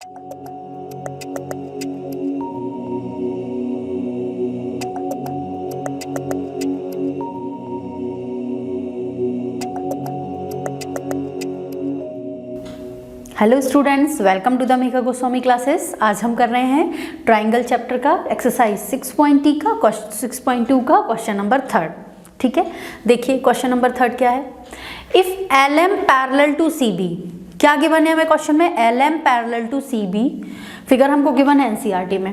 Hello students, welcome to the Megha Goswami classes. आज हम कर रहे हैं ट्राइंगल चैप्टर का एक्सरसाइज 6.2 का 6.2 का क्वेश्चन नंबर 3। ठीक है, देखिए क्वेश्चन नंबर 3 क्या है। If LM parallel to CB, क्या गिवन है हमें क्वेश्चन में? LM parallel to CB, figure हमको गिवन है NCERT में।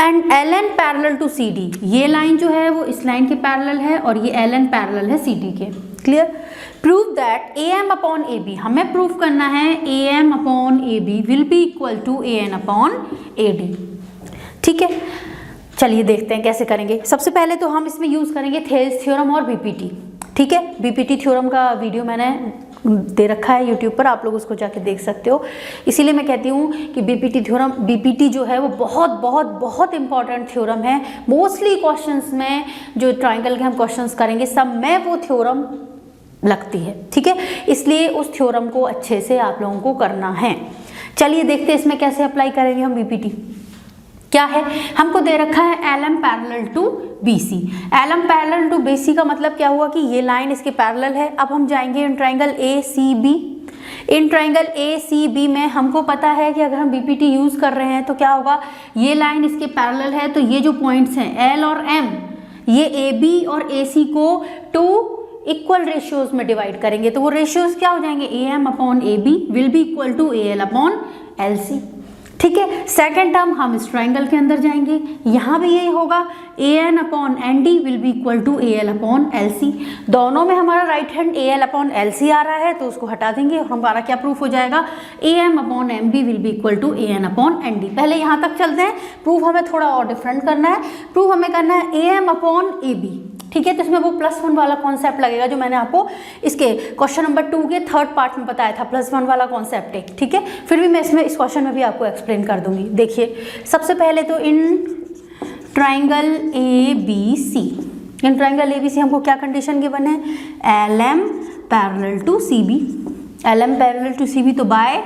And LN parallel to CD, ये लाइन जो है वो इस लाइन के पैरेलल है और ये LN पैरेलल है CD के। Clear? Prove that AM upon AB, हमें प्रूव करना है AM upon AB will be equal to AN upon AD। ठीक है, चलिए देखते हैं कैसे करेंगे। सबसे पहले तो हम इसमें यूज करेंगे थेल्स थ्योरम और BPT। ठीक है, BPT थ्योरम का वीडियो मैंने दे रखा है यूट्यूब पर, आप लोग उसको जाके देख सकते हो। इसीलिए मैं कहती हूँ कि BPT जो है वो बहुत बहुत बहुत इंपॉर्टेंट थ्योरम है। मोस्टली क्वेश्चंस में जो ट्राइंगल के हम क्वेश्चंस करेंगे सब में वो थ्योरम लगती है। ठीक है, इसलिए उस थ्योरम को अच्छे से आप लोगों को करना है। चलिए देखते हैं इसमें कैसे अप्लाई करेंगे हम BPT। क्या है, हमको दे रखा है LM parallel to BC। LM parallel to BC का मतलब क्या हुआ कि ये लाइन इसके पैरेलल है। अब हम जाएंगे in triangle ACB। In triangle ACB में हमको पता है कि अगर हम BPT यूज कर रहे हैं तो क्या होगा, ये लाइन इसके पैरेलल है तो ये जो पॉइंट्स हैं L और M, ये AB और AC को 2 इक्वल रेशियोज में डिवाइड करेंगे तो वो रेशियोज क्या हो जाएंगे, AM upon AB will be equal to AL upon LC। ठीक है, सेकेंड टर्म हम इस ट्राइंगल के अंदर जाएंगे, यहाँ भी यही होगा, AN upon ND will be equal to AL upon LC। दोनों में हमारा right hand AL upon LC आ रहा है तो उसको हटा देंगे और हमारा क्या प्रूफ हो जाएगा, AM upon MB will be equal to AN upon ND। पहले यहाँ तक चलते हैं, प्रूफ हमें थोड़ा और डिफरेंट करना है। प्रूफ हमें करना है AM अपॉन AB। ठीक है, तो इसमें वो +1 वाला कॉन्सेप्ट लगेगा जो मैंने आपको इसके क्वेश्चन नंबर 2 के 3rd पार्ट में बताया था, +1 वाला कॉन्सेप्ट है। ठीक है, फिर भी मैं इसमें इस क्वेश्चन में भी आपको एक्सप्लेन कर दूंगी। देखिए सबसे पहले तो इन ट्राइंगल ABC हमको क्या कंडीशन गिवन है, LM parallel to CB। LM parallel to CB तो बाय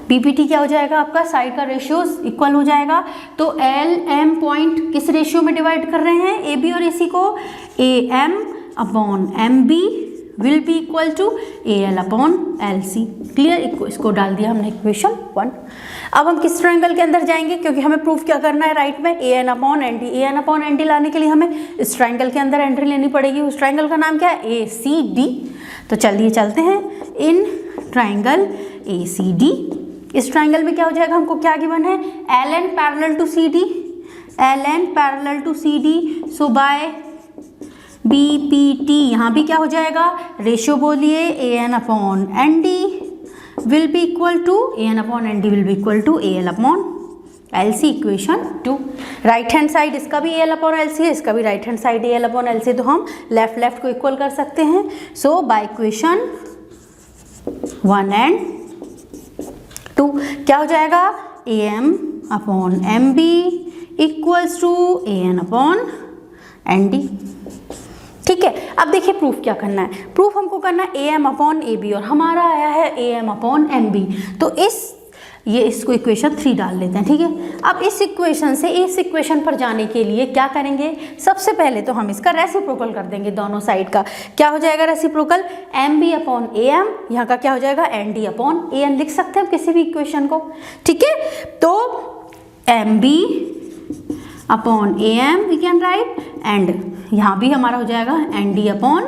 BPT क्या हो जाएगा आपका, साइड का रेशियोज इक्वल हो जाएगा। तो LM पॉइंट किस रेशियो में डिवाइड कर रहे हैं AB और AC को, AM upon MB will be equal to AL upon LC। Clear, इसको डाल दिया हमने इक्वेशन 1। अब हम किस ट्रायंगल के अंदर जाएंगे, क्योंकि हमें प्रूफ क्या करना है राइट में, AN upon ND। AN upon ND लाने के लिए हमें इस ट्रायंगल के अंदर एंट्री लेनी पड़ेगी। उस ट्रायंगल का नाम क्या है, ACD। तो चलिए चलते हैं इन ट्रायंगल ACD। इस ट्रायंगल में क्या हो जाएगा, हमको क्या गिवन है, LN parallel to CD, LN parallel to CD, so by BPT यहाँ भी क्या हो जाएगा, रेशियो बोलिए, AN upon ND will be equal to AL upon LC। Equation 2। Right hand side इसका भी AL अपॉन LC है, इसका भी right hand side AL upon LC है, तो हम लेफ्ट को इक्वल कर सकते हैं। सो बाय इक्वेशन 1 एंड 2 क्या हो जाएगा, AM upon MB equals to AN upon ND। ठीक है, अब देखिए प्रूफ क्या करना है। प्रूफ हमको करना है AM अपॉन AB और हमारा आया है AM अपॉन MB। तो इसको इक्वेशन 3 डाल लेते हैं। ठीक है, अब इस इक्वेशन से इस इक्वेशन पर जाने के लिए क्या करेंगे, सबसे पहले तो हम इसका रेसिप्रोकल कर देंगे दोनों साइड का। क्या हो जाएगा रेसिप्रोकल, MB अपॉन AM, यहाँ का क्या हो जाएगा, ND अपॉन AN। लिख सकते हैं किसी भी इक्वेशन को। ठीक है, तो MB upon AM we can write, and यहाँ भी हमारा हो जाएगा ND अपॉन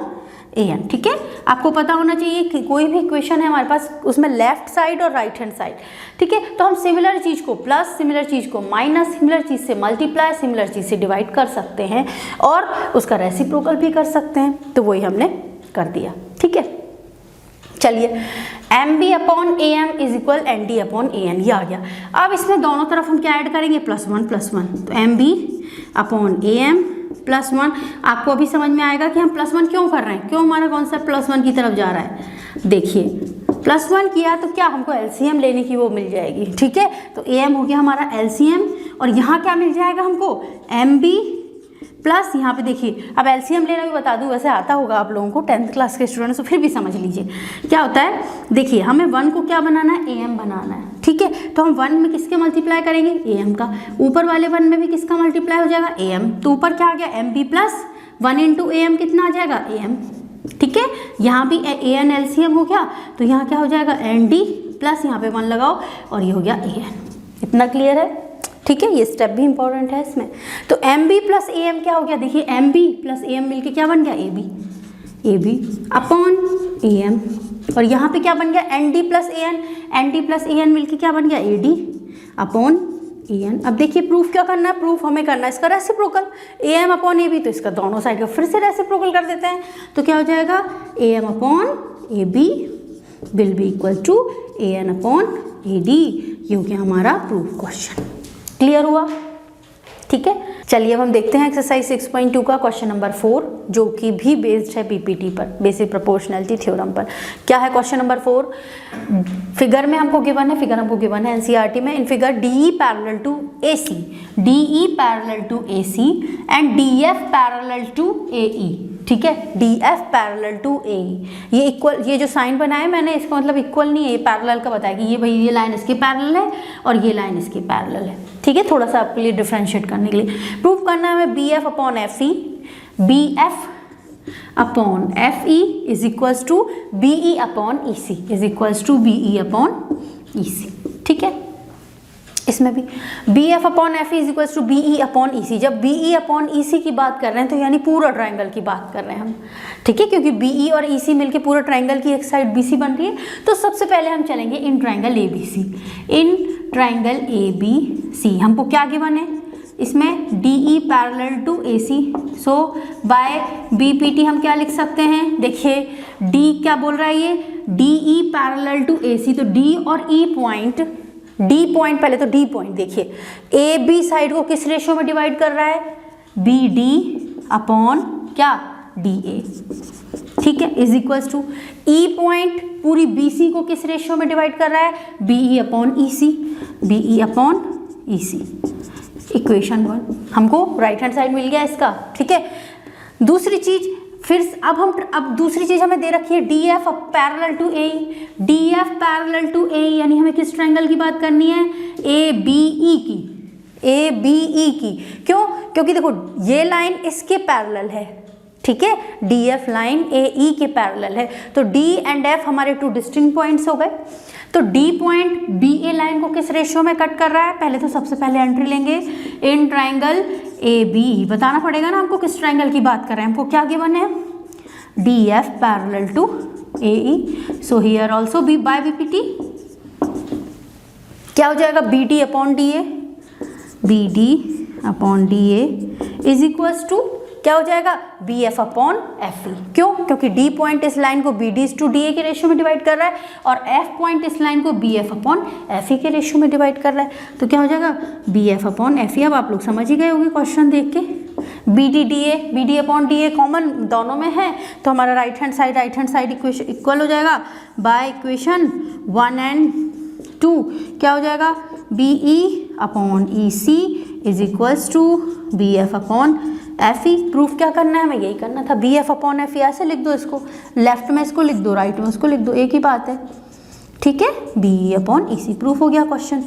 AN। ठीक है, आपको पता होना चाहिए कि कोई भी इक्वेशन है हमारे पास, उसमें लेफ्ट साइड और राइट हैंड साइड। ठीक है, तो हम सिमिलर चीज़ को प्लस, सिमिलर चीज़ को माइनस, सिमिलर चीज़ से मल्टीप्लाई, सिमिलर चीज़ से डिवाइड कर सकते हैं और उसका रेसिप्रोकल भी कर सकते हैं। तो वही हमने कर दिया। ठीक है, चलिए MB upon AM is equal ND upon AN, ये आ गया। अब इसमें दोनों तरफ हम क्या ऐड करेंगे, +1 तो MB अपॉन AM +1। आपको अभी समझ में आएगा कि हम +1 क्यों कर रहे हैं, क्यों हमारा कॉन्सेप्ट +1 की तरफ जा रहा है। देखिए +1 किया तो क्या हमको LCM लेने की वो मिल जाएगी। ठीक है, तो AM हो गया हमारा LCM और यहाँ क्या मिल जाएगा हमको, MB प्लस यहाँ पे देखिए, अब एलसीएम लेना भी बता दूँ, वैसे आता होगा आप लोगों को 10th क्लास के स्टूडेंट्स, तो फिर भी समझ लीजिए क्या होता है। देखिए हमें 1 को क्या बनाना है, AM बनाना है, ठीक है। तो हम 1 में किसके मल्टीप्लाई करेंगे, AM का, ऊपर वाले 1 में भी किसका मल्टीप्लाई हो जाएगा, AM। तो ऊपर क्या आ गया, MB प्लस 1 इंटू AM कितना आ जाएगा, AM, ठीक है। यहाँ भी AN LCM हो गया, तो यहाँ क्या हो जाएगा, ND प्लस यहाँ पे 1 लगाओ और ये हो गया AN। इतना क्लियर है, ठीक है। ये स्टेप भी इंपॉर्टेंट है इसमें। तो MB प्लस AM क्या हो गया, देखिए MB प्लस AM मिलके क्या बन गया, AB अपॉन AM, और यहाँ पे क्या बन गया, ND प्लस AN मिलके क्या बन गया, AD अपॉन AN। अब देखिए प्रूफ क्या करना है, प्रूफ हमें करना है इसका रेसिप्रोकल, AM अपॉन AB, तो इसका दोनों साइड का फिर से रेसिप्रोकल कर देते हैं। तो क्या हो जाएगा, AM upon AB will be equal to AN upon AD। ये हो गया हमारा प्रूफ क्वेश्चन। क्लियर हुआ, ठीक है। चलिए अब हम देखते हैं एक्सरसाइज 6.2 का क्वेश्चन नंबर 4, जो कि भी बेस्ड है पीपीटी पर, बेसिक प्रोपोर्शनैलिटी थ्योरम पर। क्या है क्वेश्चन नंबर 4, फिगर में हमको गिवन है, फिगर हमको गिवन है एनसीईआरटी में। In figure DE parallel to AC, DE parallel to AC and DF parallel to AE, ठीक है। DF पैरेलल टू AE, ये इक्वल, ये जो साइन बनाया मैंने इसका मतलब इक्वल नहीं है, ये पैरेलल का बताया कि ये भाई ये लाइन इसके पैरेलल है और ये लाइन इसके पैरेलल है, ठीक है। थोड़ा सा आपके लिए डिफ्रेंशिएट करने के लिए प्रूफ करना है हमें BF upon FE, BF upon FE is equals to BE upon EC is equals to BE upon EC, ठीक है। इसमें भी BF upon FE is equals to BE upon EC। जब BE अपॉन EC की बात कर रहे हैं तो यानी पूरा ट्रायंगल की बात कर रहे हैं हम, ठीक है, क्योंकि BE और EC मिलके पूरा ट्रायंगल की एक साइड BC बन रही है। तो सबसे पहले हम चलेंगे in triangle ABC, in triangle ABC हमको क्या गिवन है, इसमें DE parallel to AC, so by BPT हम क्या लिख सकते हैं, देखिए D क्या बोल रहा है, ये DE पैरेलल टू AC, तो D और E पॉइंट, D पॉइंट, पहले तो D पॉइंट देखिए, AB साइड को किस रेशियो में डिवाइड कर रहा है, BD अपॉन क्या, DA, ठीक है, is equals to E point पूरी BC को किस रेशियो में डिवाइड कर रहा है, BE upon EC, BE upon EC। Equation 1 हमको राइट हैंड साइड मिल गया इसका, ठीक है। दूसरी चीज फिर अब दूसरी चीज हमें दे रखी है DF parallel to AE, DF parallel to AE यानी हमें किस ट्रायंगल की बात करनी है, ABE की, ABE की। क्यों, क्योंकि देखो ये लाइन इसके पैरेलल है, ठीक है, DF लाइन AE के पैरेलल है, तो D एंड F हमारे 2 डिस्टिंक्ट पॉइंट्स हो गए। तो D पॉइंट BA लाइन को किस रेशियो में कट कर रहा है, पहले तो सबसे पहले एंट्री लेंगे इन ट्रायंगल AB, बताना पड़ेगा ना हमको किस ट्रायंगल की बात कर रहे हैं, हमको क्या गिवन है, DF parallel to AE, so here also be by BPT क्या हो जाएगा, BD upon DA, BD upon DA is equals to क्या हो जाएगा, BF अपॉन FE। क्यों, क्योंकि D पॉइंट इस लाइन को BD टू DA के रेशियो में डिवाइड कर रहा है और F पॉइंट इस लाइन को BF अपॉन FE के रेशियो में डिवाइड कर रहा है, तो क्या हो जाएगा, BF अपॉन FE। अब आप लोग समझ ही गए होंगे क्वेश्चन देख के, BD अपॉन DA कॉमन दोनों में है, तो हमारा right hand side equation equal हो जाएगा बाय इक्वेशन 1 एंड 2 क्या हो जाएगा, BE upon EC is equals to BF upon FE। Proof क्या करना है, हमें यही करना था, BF अपॉन FE ऐसे लिख दो, इसको लेफ्ट में इसको लिख दो, राइट में उसको लिख दो, एक ही बात है, ठीक है। BE अपॉन EC प्रूफ हो गया क्वेश्चन,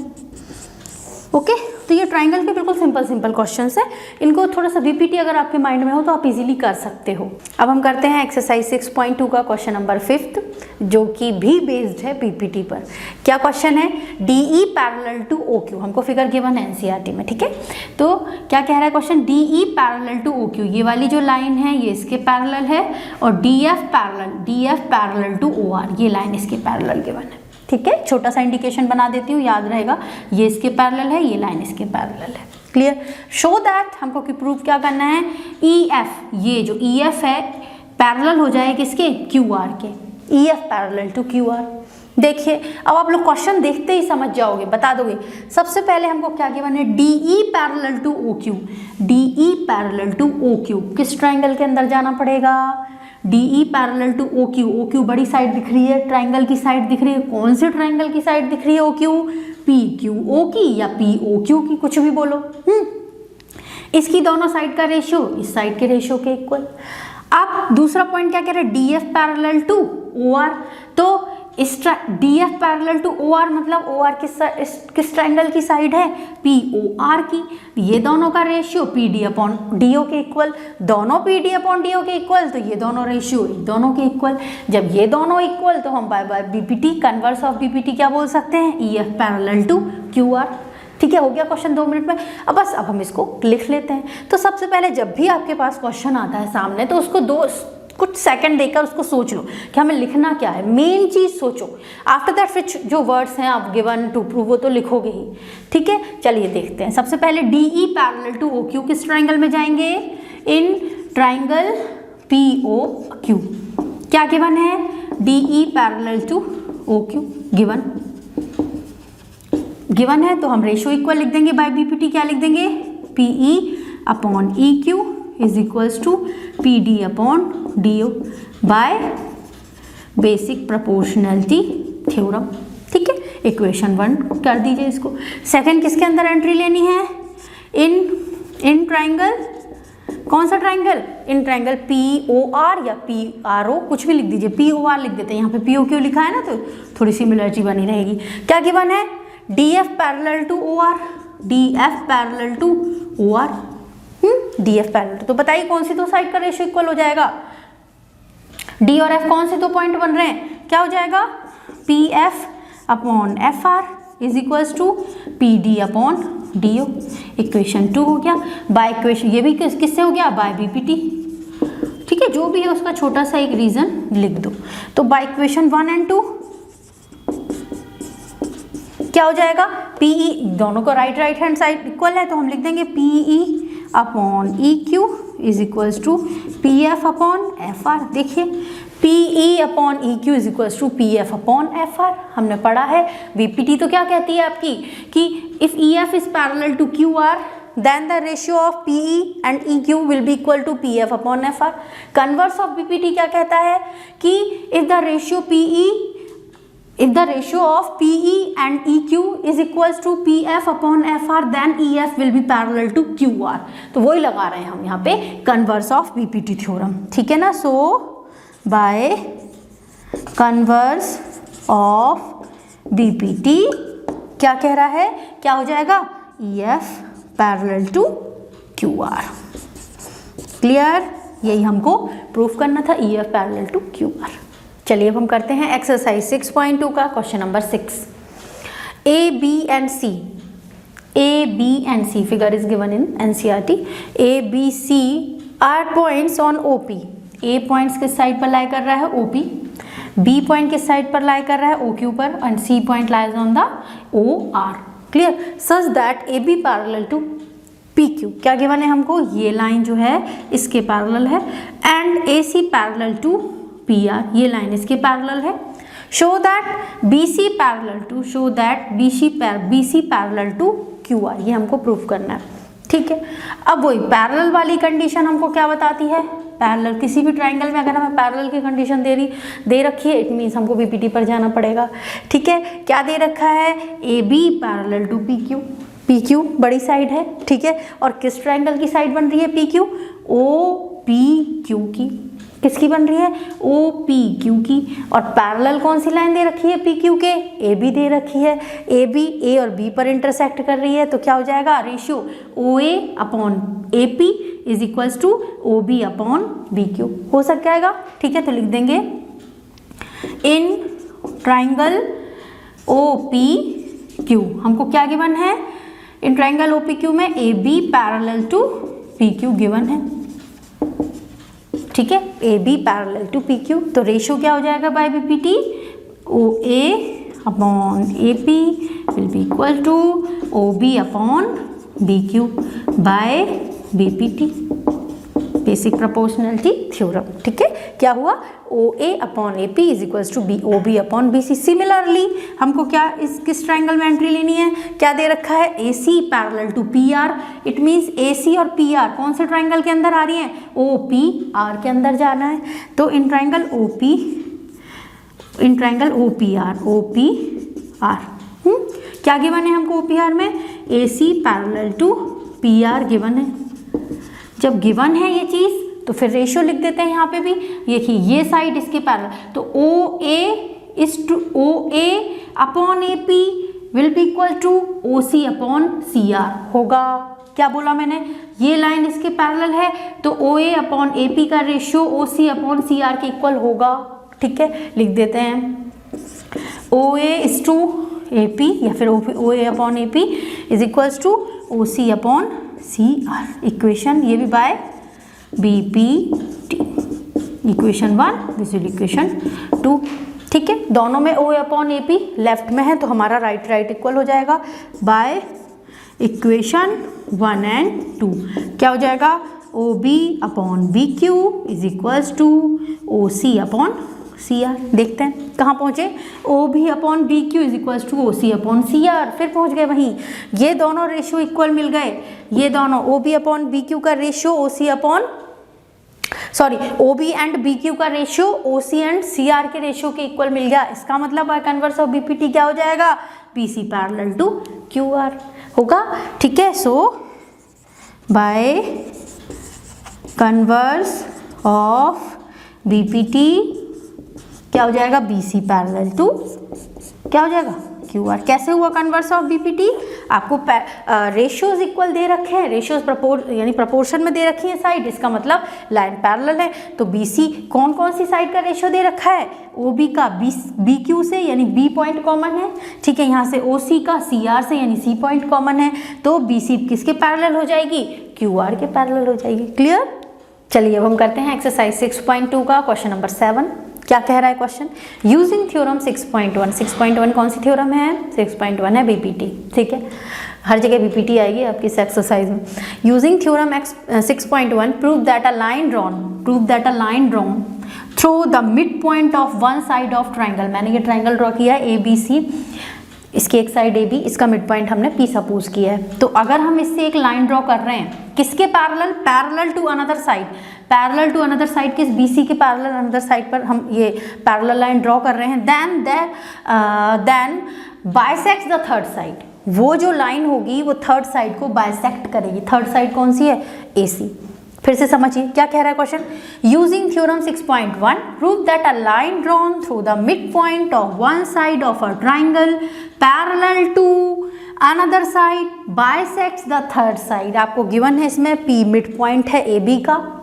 ओके। तो ये ट्रायंगल के बिल्कुल सिंपल क्वेश्चंस है, इनको थोड़ा सा BPT अगर आपके माइंड में हो तो आप इजीली कर सकते हो। अब हम करते हैं एक्सरसाइज 6.2 का क्वेश्चन नंबर 5, जो कि भी बेस्ड है BPT पर। क्या क्वेश्चन है, DE पैरेलल टू OQ, हमको फिगर गिवन है एनसीईआरटी में, ठीक है। तो क्या कह रहा है question, DE parallel to OQ, ये वाली जो लाइन है ये इसके पैरेलल है, और DF पैरेलल टू OR, ये लाइन इसके पैरेलल गिवन है, ठीक है। छोटा सा इंडिकेशन बना देती हूँ, याद रहेगा, ये इसके पैरेलल है, ये लाइन इसके पैरेलल है, क्लियर। शो दैट हमको कि प्रूफ क्या करना है, EF, ये जो EF है पैरेलल हो जाए किसके, QR के, EF पैरेलल टू QR। देखिए अब आप लोग क्वेश्चन देखते ही समझ जाओगे, बता दोगे। सबसे पहले हमको क्या गिवन है, DE parallel to OQ, DE parallel to OQ किस ट्रायंगल के अंदर जाना पड़ेगा, DE parallel to OQ, OQ बड़ी साइड दिख रही है, ट्रायंगल की साइड दिख रही है, कौन से ट्रायंगल की साइड दिख रही है OQ, PQO की या POQ की, कुछ भी बोलो। इसकी दोनों साइड का रेशियो इस साइड के रेशियो के इक्वल। अब दूसरा पॉइंट क्या कह रहे हैं, D F parallel to O R. तो इस D F parallel to O R मतलब ओ आर किस ट्राइंगल की साइड है, पी ओ आर की। ये दोनों का ratio P D upon D O के इक्वल, दोनों P D upon D O के इक्वल, तो ये दोनों रेशियो दोनों के इक्वल। जब ये दोनों इक्वल तो हम by BPT converse of BPT क्या बोल सकते हैं, E F parallel to Q R. ठीक है, हो गया क्वेश्चन 2 मिनट में। अब बस अब हम इसको लिख लेते हैं। तो सबसे पहले जब भी आपके पास क्वेश्चन आता है सामने तो उसको कुछ सेकंड देकर उसको सोच लो कि हमें लिखना क्या है, मेन चीज सोचो। आफ्टर दैट फिर जो वर्ड्स हैं आप गिवन टू प्रूव वो तो लिखोगे ही। ठीक है, चलिए देखते हैं। सबसे पहले D E parallel to O Q किस ट्राइंगल में जाएंगे, in triangle P O Q. क्या गिवन है, D E parallel to O Q given है, तो हम रेशियो इक्वल लिख देंगे बाय बीपीटी। क्या लिख देंगे, P E upon E Q is equals to P D upon D O by basic proportionality theorem. ठीक है, इक्वेशन 1 कर दीजिए इसको। सेकंड किसके अंदर एंट्री लेनी है, इन ट्राइंगल, कौन सा triangle, in triangle P O R या पी आर ओ, कुछ भी लिख दीजिए। पी ओ आर लिख देते हैं, यहाँ पे पी ओ क्यू लिखा है ना तो थोड़ी सिमिलरिटी बनी रहेगी। क्या गिवन है, D F parallel to O R, D F parallel to O R, D F parallel. तो बताइए कौन सी दो साइड का रेशियो इक्वल हो जाएगा, डी और एफ कौन से दो पॉइंट बन रहे हैं, क्या हो जाएगा, P F upon F R is equals to P D upon D O. Equation 2 हो गया। बाय इक्वेशन ये भी किससे हो गया, बाय बीपीटी। ठीक है, जो भी है उसका छोटा सा एक रीजन लिख दो। तो बाय इक्वेशन 1 एंड 2 क्या हो जाएगा, पीई, दोनों को राइट हैंड साइड इक्वल है तो हम लिख देंगे PE upon E Q is equals to P F upon F R. देखिए PE upon E Q is equals to P F upon F R हमने पढ़ा है। बीपीटी तो क्या कहती है आपकी कि if E F is parallel to Q R then the ratio of PE and EQ will be equal to PF upon FR. Converse of BPT क्या कहता है कि if the ratio of PE and EQ is equals to PF upon FR then EF will be parallel to QR. तो वही लगा रहे हैं हम यहाँ पे converse of BPT theorem, ठीक है ना। So by converse of BPT क्या कह रहा है, क्या हो जाएगा, EF parallel to Q R. Clear, यही हमको प्रूफ करना था, E F parallel to Q R. चलिए अब हम करते हैं एक्सरसाइज 6.2 का question number 6। A B and C figure is given in NCERT. A B C are points on OP. A points किस साइड पर लाई कर रहा है, ओपी। बी पॉइंट किस साइड पर लाई कर रहा है, ओक्यू पर, and C point lies on the O R. Clear, such that A B parallel to P Q. क्या गिवन है हमको, ये लाइन जो है इसके पैरेलल है, and A C parallel to P R, ये लाइन इसके पैरेलल है। Show that B C parallel to, show that B C parallel to Q R, ये हमको प्रूफ करना है। ठीक है, अब वही पैरेलल वाली कंडीशन हमको क्या बताती है, पैरेलल किसी भी ट्राइंगल में अगर हमें पैरेलल की कंडीशन दे रखी है, इट मीन्स हमको बीपीटी पर जाना पड़ेगा। ठीक है, क्या दे रखा है, A B parallel to P Q. P Q बड़ी साइड है, ठीक है, और किस ट्राइंगल की साइड बन रही है P Q, O P Q की। किसकी बन रही है, ओ पी क्यू की। और पैरेलल कौन सी लाइन दे रखी है पी क्यू के, ए बी दे रखी है। ए बी ए और बी पर इंटरसेक्ट कर रही है, तो क्या हो जाएगा, ratio O A upon A P is equals to O B upon B Q हो सक जाएगा। ठीक है, तो लिख देंगे in triangle O P Q. हमको क्या गिवन है, in triangle O P Q में A B parallel to P Q given है। ठीक है, A B parallel to P Q, तो रेशियो क्या हो जाएगा by B P T, O A upon A P will be equal to O B upon B Q by B P T, basic proportionality theorem. ठीक है, क्या हुआ, O A upon A P is equals to B O B upon B C. Similarly हमको क्या इस किस triangle में entry लेनी है, क्या दे रखा है, A C parallel to P R. It means A C और पी आर कौन से ट्राइंगल के अंदर आ रही है, ओ पी आर के अंदर जाना है। तो in triangle O P R, O P R क्या गिवन है हमको, ओ पी आर में A C parallel to P R given है। जब गिवन है ये चीज़ तो फिर रेशियो लिख देते हैं यहाँ पे भी। देखिए ये साइड इसके पैरेलल, तो O A is to O A upon A P will be equal to O C upon C R होगा। क्या बोला मैंने, ये लाइन इसके पैरेलल है तो O A upon A P का ratio O C upon C R के इक्वल होगा। ठीक है, लिख देते हैं O A is to A P या फिर O A upon A P is equals to O C upon C R. Equation ये भी by B P T, equation 1 this is equation 2। ठीक है, दोनों में O upon A P left में है तो हमारा राइट इक्वल हो जाएगा बाय इक्वेशन 1 एंड 2। क्या हो जाएगा, O B upon B Q is equals to O C upon C R. देखते हैं कहाँ पहुँचे, O B upon B Q is equals to O C upon C R, फिर पहुँच गए वहीं। ये दोनों रेशियो इक्वल मिल गए, ये दोनों O B upon B Q का ratio O C upon O B and B Q का ratio O C and C R के रेशियो के इक्वल मिल गया। इसका मतलब by converse of B P T क्या हो जाएगा, P C parallel to Q R होगा। ठीक है, so by converse of B P T क्या हो जाएगा, बी सी पैरेलल टू क्या हो जाएगा, क्यू आर। कैसे हुआ कन्वर्स ऑफ बीपीटी, आपको रेशियोज इक्वल दे रखे हैं, रेशियोज यानी प्रपोर्शन में दे रखी है साइड, इसका मतलब लाइन पैरेलल है। तो बीसी कौन कौन सी साइड का रेशियो दे रखा है, ओबी का बी क्यू से यानी बी पॉइंट कॉमन है। ठीक है, यहाँ से ओसी का सी आर से यानी सी पॉइंट कॉमन है, तो बीसी किसके पैरेलल हो जाएगी, क्यू आर के पैरेलल हो जाएगी। क्लियर। चलिए अब हम करते हैं एक्सरसाइज 6.2 का क्वेश्चन नंबर 7। क्या कह रहा है क्वेश्चन, यूजिंग थ्योरम 6.1। 6.1 कौन सी थ्योरम है, 6.1 है बीपीटी। ठीक है, हर जगह बीपीटी आएगी आपकी इस एक्सरसाइज में। Using theorem 6.1 prove that a line drawn through the mid point of one side of triangle. मैंने ये ट्राइंगल ड्रॉ किया है ए बी सी, इसकी एक साइड ए बी, इसका मिड पॉइंट हमने पी सपोज किया है। तो अगर हम इससे एक लाइन ड्रॉ कर रहे हैं किसके parallel, parallel to another side, parallel to another side किस, बीसी के पैरेलल अनदर साइड पर हम ये पैरेलल लाइन ड्रॉ कर रहे हैं, then bisects the third side. वो जो लाइन होगी वो थर्ड साइड को बाइसेक्ट करेगी। थर्ड साइड कौन सी है, एसी। फिर से समझिए क्या कह रहा है question, using theorem 6.1 prove that a line drawn through the mid point of one side of a triangle parallel to another side bisects the third side. आपको गिवन है इसमें पी मिड पॉइंट है ए बी का,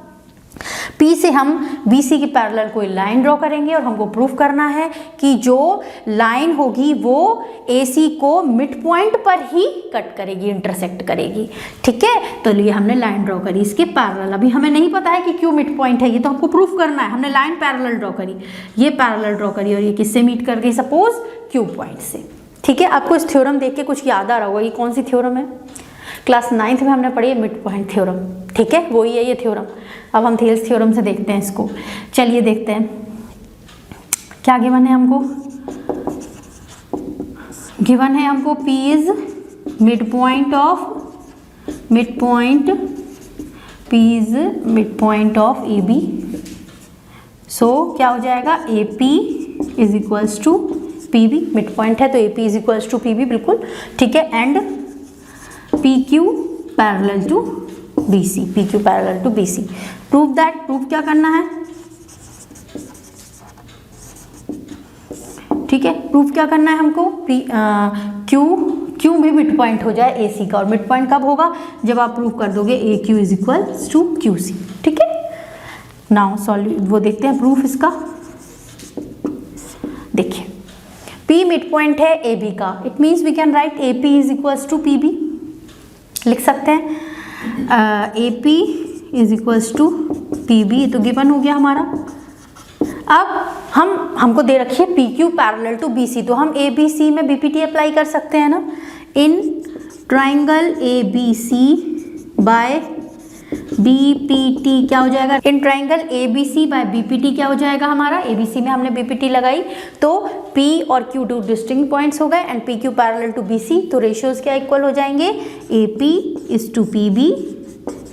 P से हम BC के parallel कोई line draw करेंगे और हमको प्रूफ करना है कि जो लाइन होगी वो AC को मिड पॉइंट पर ही कट करेगी, इंटरसेक्ट करेगी। ठीक है, तो लिए हमने लाइन ड्रॉ करी इसके पैरेलल। अभी हमें नहीं पता है कि क्यों मिड पॉइंट है, ये तो हमको प्रूफ करना है। हमने लाइन पैरेलल ड्रॉ करी, ये पैरेलल ड्रॉ करी और ये किससे मीट कर गई, सपोज क्यू पॉइंट से। ठीक है, आपको इस थ्योरम देख के कुछ याद आ रहा होगा, ये कौन सी थ्योरम है, क्लास 9th में हमने पढ़ी है मिड पॉइंट थ्योरम। ठीक है, वही है ये थ्योरम। अब हम थेल्स थ्योरम से देखते हैं इसको। चलिए देखते हैं क्या गिवन है हमको, गिवन है हमको P is mid point P is mid point of A B. So क्या हो जाएगा, A P is equals to P B, mid point है तो A P is equals to P B, बिल्कुल ठीक है। And P Q parallel to B C, P Q parallel to B C. Proof that, proof क्या करना है, ठीक है, प्रूफ क्या करना है हमको, क्यू भी मिड पॉइंट हो जाए ए सी का। और मिड पॉइंट कब होगा, जब आप प्रूफ कर दोगे A Q is equal to Q C. ठीक है, नाउ सॉल्व वो देखते हैं प्रूफ इसका। देखिए P मिड पॉइंट है ए बी का, it means we can write A P is equals to P B, लिख सकते हैं A P is equals to P B, तो गिवन हो गया हमारा। अब हमको दे रखी है P Q parallel to B C, तो हम ए बी सी में बी पी टी अप्लाई कर सकते हैं ना। In triangle A B C by B P T क्या हो जाएगा, in triangle A B C by B P T क्या हो जाएगा हमारा, ए बी सी में हमने बी पी टी लगाई तो P और Q टू डिस्टिंक्ट पॉइंट्स हो गए and P Q parallel to B C, तो रेशियोज क्या इक्वल हो जाएंगे, A P is to P B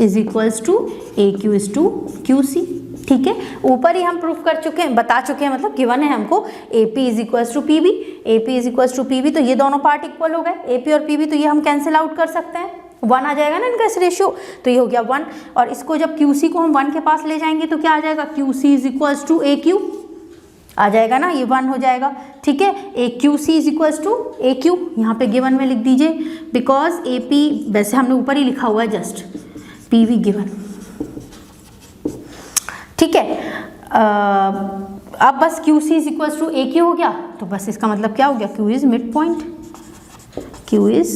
is equals to A Q is to Q C. ठीक है, ऊपर ही हम प्रूफ कर चुके हैं, बता चुके हैं, मतलब गिवन है हमको A P is equals to P B, A P is equals to P B, तो ये दोनों पार्ट इक्वल हो गए, ए पी और पी बी, तो ये हम कैंसिल आउट कर सकते हैं। 1 आ जाएगा ना इनका इस रेशियो, तो ये हो गया 1। और इसको जब QC को हम 1 के पास ले जाएंगे तो क्या आ जाएगा, QC is equals to AQ आ जाएगा ना, ये 1 हो जाएगा। ठीक है, QC is equals to AQ, यहाँ पे गिवन में लिख दीजिए, बिकॉज AP वैसे हमने ऊपर ही लिखा हुआ है जस्ट PV गिवन। ठीक है, अब बस QC is equals to AQ हो गया, तो बस इसका मतलब क्या हो गया, Q is mid point, Q is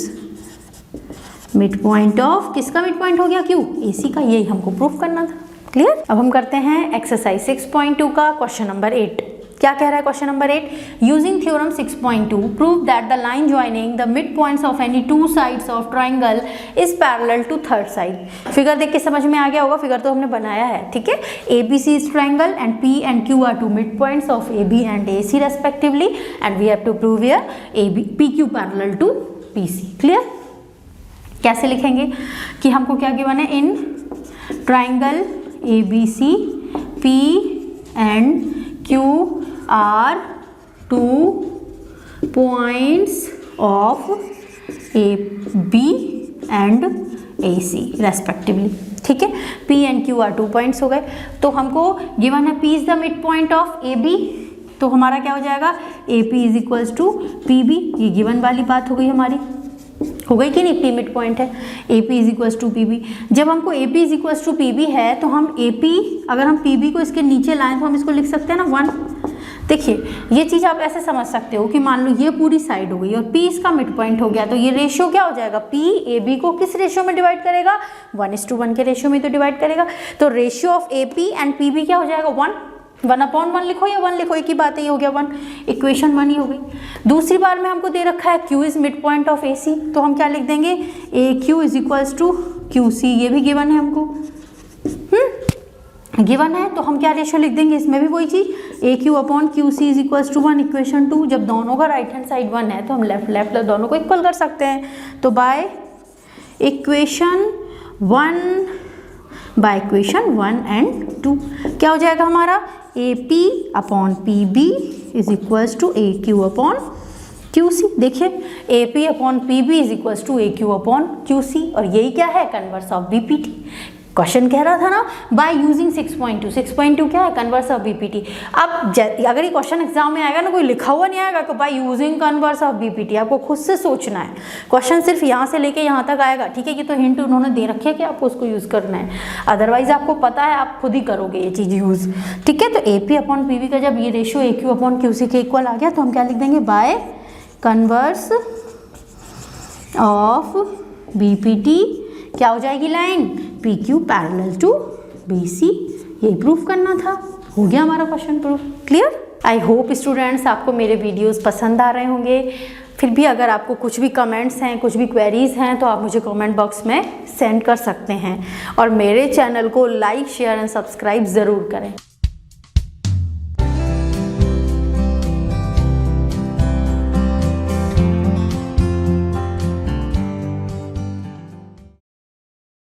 mid point of, किसका मिड पॉइंट हो गया, Q, AC का। यही हमको प्रूफ करना था। क्लियर। अब हम करते हैं एक्सरसाइज 6.2 का क्वेश्चन नंबर 8। क्या कह रहा है question number 8, using theorem 6.2 prove that the line joining the mid points of any two sides of triangle is parallel to third side. Figure देख के समझ में आ गया होगा, फिगर तो हमने बनाया है। ठीक है, ABC is triangle and P and Q are two mid points of AB and AC respectively and we have to prove here PQ parallel to PC। Clear. कैसे लिखेंगे कि हमको क्या गिवन है, in triangle ABC P and Q are 2 points of AB and AC respectively। ठीक है, P and Q are 2 points हो गए। तो हमको गिवन है P is the mid point of AB, तो हमारा क्या हो जाएगा, AP is equals to PB। ये गिवन वाली बात हो गई हमारी, हो गई कि नहीं, P मिड पॉइंट है, AP is equals to PB। जब हमको AP is equals to PB है तो हम AP, अगर हम PB को इसके नीचे लाएं तो हम इसको लिख सकते हैं ना 1। देखिए ये चीज़ आप ऐसे समझ सकते हो कि मान लो ये पूरी साइड हो गई और P इसका मिड पॉइंट हो गया, तो ये रेशियो क्या हो जाएगा, P AB को किस रेशियो में डिवाइड करेगा, 1:1 के रेशियो में तो डिवाइड करेगा। तो ratio of AP and PB क्या हो जाएगा, 1/1 लिखो या 1 लिखो, एक ही बात है, ये हो गया 1, इक्वेशन 1 ही हो गई। दूसरी बार में हमको दे रखा है Q is mid point of AC, तो हम क्या लिख देंगे, AQ is equals to QC, ये भी गिवन है हमको, गिवन है, तो हम क्या रेशियो लिख देंगे, इसमें भी वही चीज़, AQ upon QC is equals to 1, equation 2। जब दोनों का राइट हैंड साइड 1 है तो हम लेफ्ट दोनों को इक्वल कर सकते हैं, तो बाय इक्वेशन 1 एंड 2 क्या हो जाएगा हमारा, AP upon PB is equals to AQ upon QC। देखिए AP upon PB is equals to AQ upon QC, और यही क्या है, कन्वर्स ऑफ BPT। क्वेश्चन कह रहा था ना बाय यूजिंग 6.2 क्या है, कन्वर्स ऑफ BPT। अब अगर ये क्वेश्चन एग्जाम में आएगा ना, कोई लिखा हुआ नहीं आएगा कि by using converse of BPT, आपको खुद से सोचना है। क्वेश्चन सिर्फ यहाँ से लेके यहाँ तक आएगा। ठीक है, ये तो हिंट उन्होंने दे रखे है कि आपको उसको यूज़ करना है, अदरवाइज आपको पता है आप खुद ही करोगे ये चीज़ यूज़। ठीक है, तो AP अपॉन PB का जब ये रेशियो AQ अपॉन QC के इक्वल आ गया तो हम क्या लिख देंगे, बाय कन्वर्स ऑफ BPT क्या हो जाएगी line, PQ parallel to BC। यही प्रूफ करना था, हो गया हमारा question proof. Clear. I hope students आपको मेरे वीडियोस पसंद आ रहे होंगे। फिर भी अगर आपको कुछ भी कमेंट्स हैं, कुछ भी क्वेरीज हैं, तो आप मुझे कमेंट बॉक्स में सेंड कर सकते हैं, और मेरे चैनल को लाइक, शेयर एंड सब्सक्राइब ज़रूर करें।